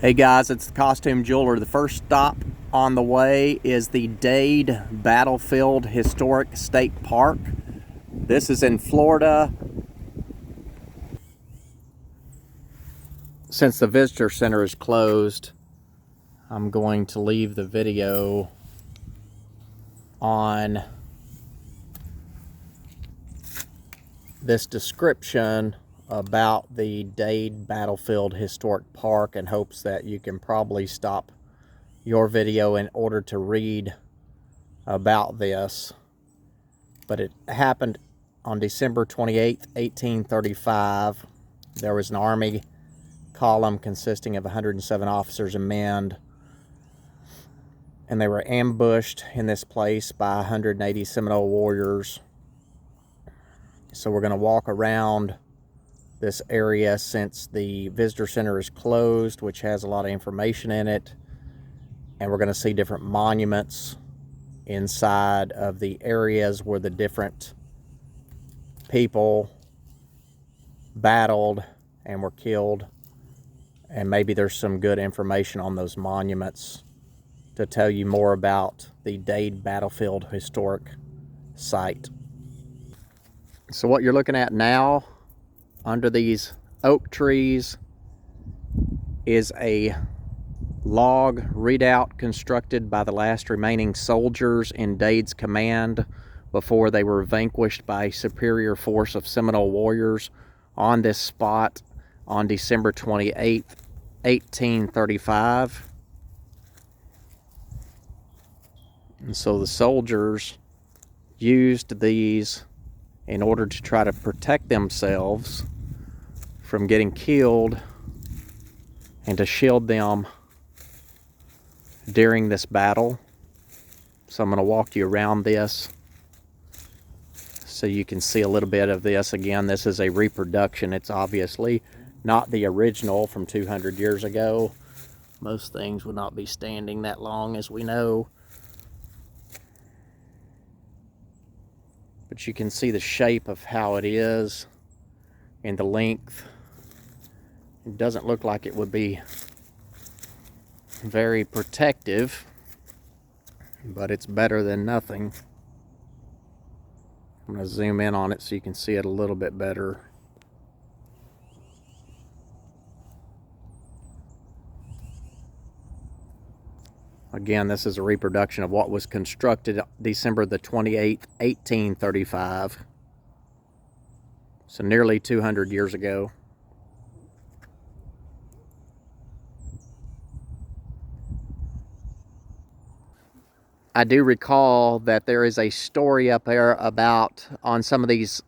Hey guys, it's the Costume Jeweler. The first stop on the way is the Dade Battlefield Historic State Park. This is in Florida. Since the visitor center is closed, I'm going to leave the video on this description about the Dade Battlefield Historic Park in hopes that you can probably stop your video in order to read about this. But it happened on December 28th, 1835. There was an Army column consisting of 107 officers and men, and they were ambushed in this place by 180 Seminole warriors. So we're going to walk around this area since the visitor center is closed, which has a lot of information in it, and we're going to see different monuments inside of the areas where the different people battled and were killed, and maybe there's some good information on those monuments to tell you more about the Dade Battlefield Historic Site. So what you're looking at now under these oak trees is a log redoubt constructed by the last remaining soldiers in Dade's command before they were vanquished by a superior force of Seminole warriors on this spot on December 28th, 1835. And so the soldiers used these in order to try to protect themselves from getting killed and to shield them during this battle. So I'm going to walk you around this so you can see a little bit of this. Again, this is a reproduction. It's obviously not the original from 200 years ago. Most things would not be standing that long, as we know. But you can see the shape of how it is and the length. It doesn't look like it would be very protective, but it's better than nothing. I'm going to zoom in on it so you can see it a little bit better. Again, this is a reproduction of what was constructed December the 28th, 1835. So nearly 200 years ago. I do recall that there is a story up there about, on some of these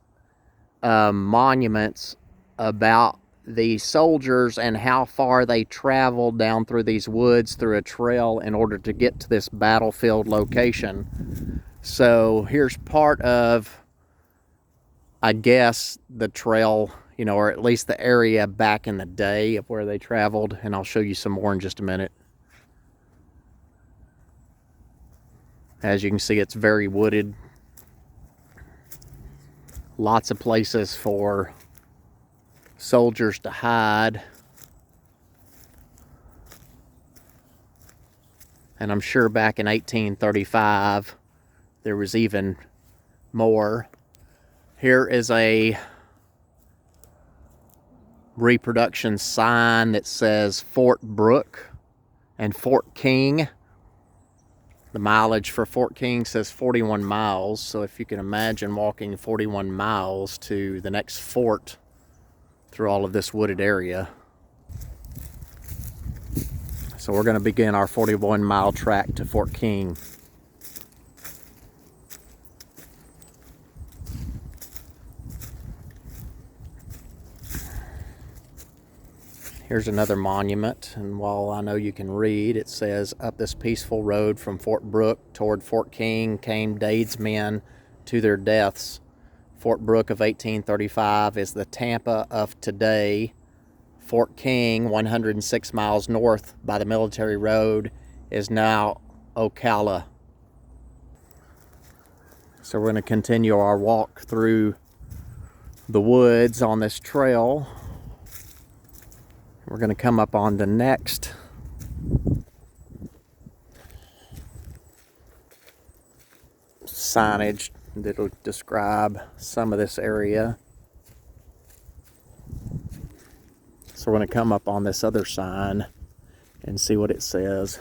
monuments, about the soldiers and how far they traveled down through these woods through a trail in order to get to this battlefield location. So here's part of, I guess, the trail, you know, or at least the area back in the day of where they traveled, and I'll show you some more in just a minute. As you can see, it's very wooded. Lots of places for soldiers to hide. And I'm sure back in 1835, there was even more. Here is a reproduction sign that says Fort Brooke and Fort King. The mileage for Fort King says 41 miles. So if you can imagine walking 41 miles to the next fort through all of this wooded area. So we're going to begin our 41-mile trek to Fort King. Here's another monument, and while I know you can read, it says, "Up this peaceful road from Fort Brooke toward Fort King came Dade's men to their deaths. Fort Brooke of 1835 is the Tampa of today. Fort King, 106 miles north by the military road, is now Ocala." So we're going to continue our walk through the woods on this trail. We're going to come up on the next Signage that'll describe some of this area. So we're going to come up on this other sign and see what it says.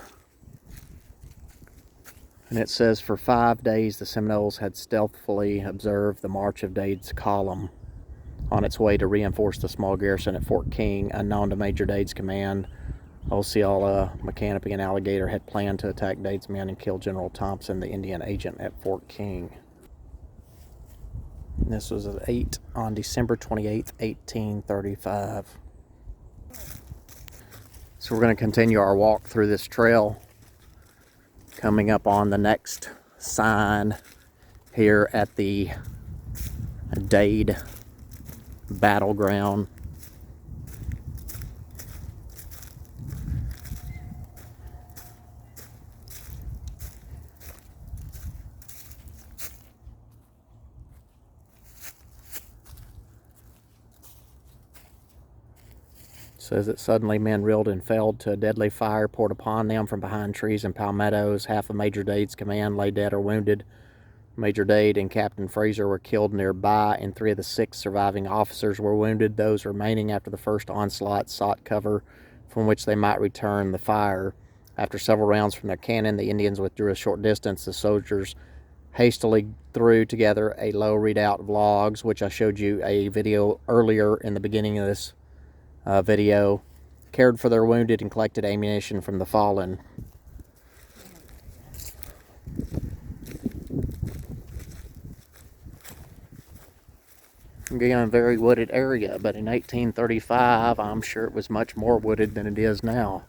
And it says, for 5 days the Seminoles had stealthily observed the march of Dade's column on its way to reinforce the small garrison at Fort King. Unknown to Major Dade's command, Osceola, McCanopy, and Alligator had planned to attack Dade's men and kill General Thompson, the Indian agent at Fort King. And this was on December 28th, 1835. So we're going to continue our walk through this trail, coming up on the next sign here at the Dade Battleground. Says that suddenly men reeled and fell to a deadly fire poured upon them from behind trees and palmettos. Half of Major Dade's command lay dead or wounded. Major Dade and Captain Fraser were killed nearby, and 3 of the 6 surviving officers were wounded. Those remaining after the first onslaught sought cover from which they might return the fire. After several rounds from their cannon, the Indians withdrew a short distance. The soldiers hastily threw together a low redoubt of logs, which I showed you a video earlier in the beginning of this video, cared for their wounded, and collected ammunition from the fallen. Again, a very wooded area, but in 1835, I'm sure it was much more wooded than it is now.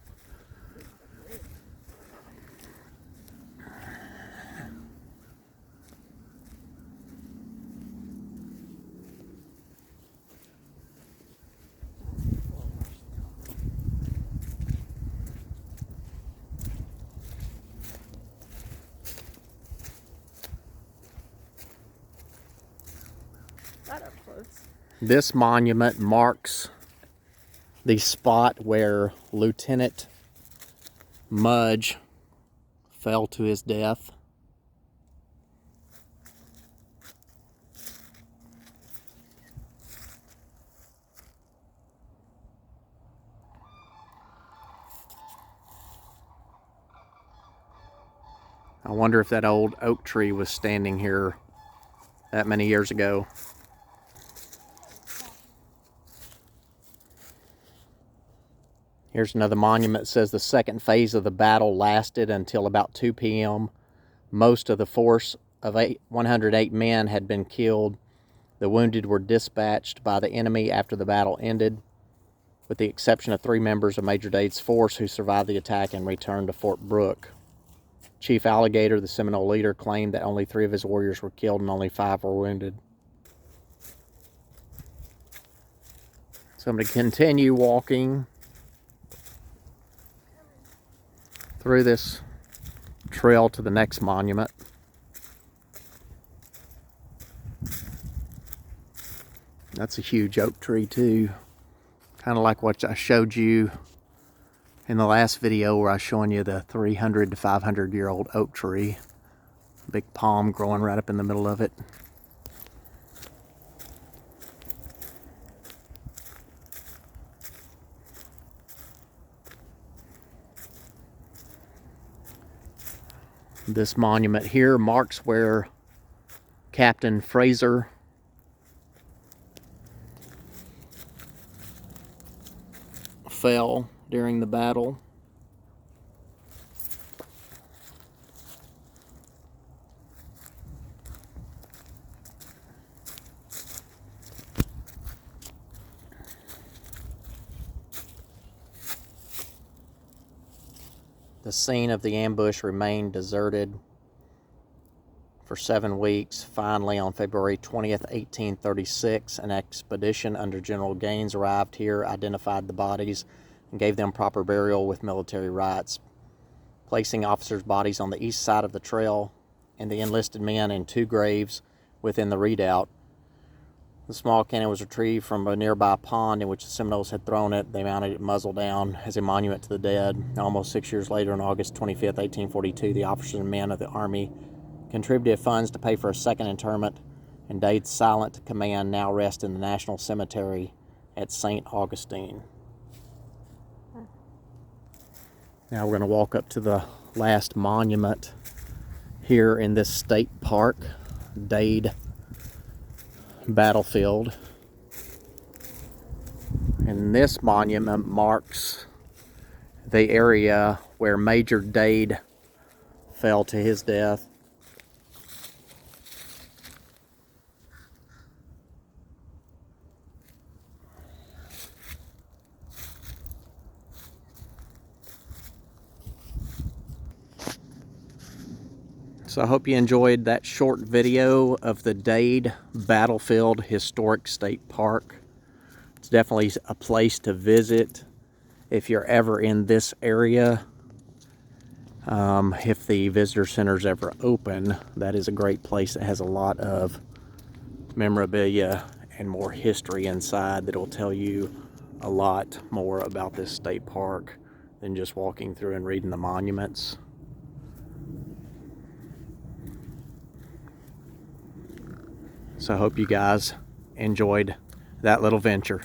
This monument marks the spot where Lieutenant Mudge fell to his death. I wonder if that old oak tree was standing here that many years ago. Here's another monument that says the second phase of the battle lasted until about 2 p.m. Most of the force of 108 men had been killed. The wounded were dispatched by the enemy after the battle ended, with the exception of 3 members of Major Dade's force who survived the attack and returned to Fort Brooke. Chief Alligator, the Seminole leader, claimed that only 3 of his warriors were killed and only 5 were wounded. So I'm going to continue walking through this trail to the next monument. That's a huge oak tree too. Kind of like what I showed you in the last video where I was showing you the 300 to 500 year old oak tree. Big palm growing right up in the middle of it. This monument here marks where Captain Fraser fell during the battle. The scene of the ambush remained deserted for 7 weeks. Finally, on February 20th, 1836, an expedition under General Gaines arrived here, identified the bodies, and gave them proper burial with military rites, placing officers' bodies on the east side of the trail and the enlisted men in 2 graves within the redoubt. The small cannon was retrieved from a nearby pond in which the Seminoles had thrown it. They mounted it muzzle down as a monument to the dead. Almost 6 years later, on August 25th, 1842, the officers and men of the Army contributed funds to pay for a second interment, and Dade's silent command now rests in the National Cemetery at St. Augustine. Now we're going to walk up to the last monument here in this state park, Dade Battlefield. And this monument marks the area where Major Dade fell to his death. So I hope you enjoyed that short video of the Dade Battlefield Historic State Park. It's definitely a place to visit if you're ever in this area. If the visitor center's ever open, that is a great place that has a lot of memorabilia and more history inside that will tell you a lot more about this state park than just walking through and reading the monuments. So I hope you guys enjoyed that little venture.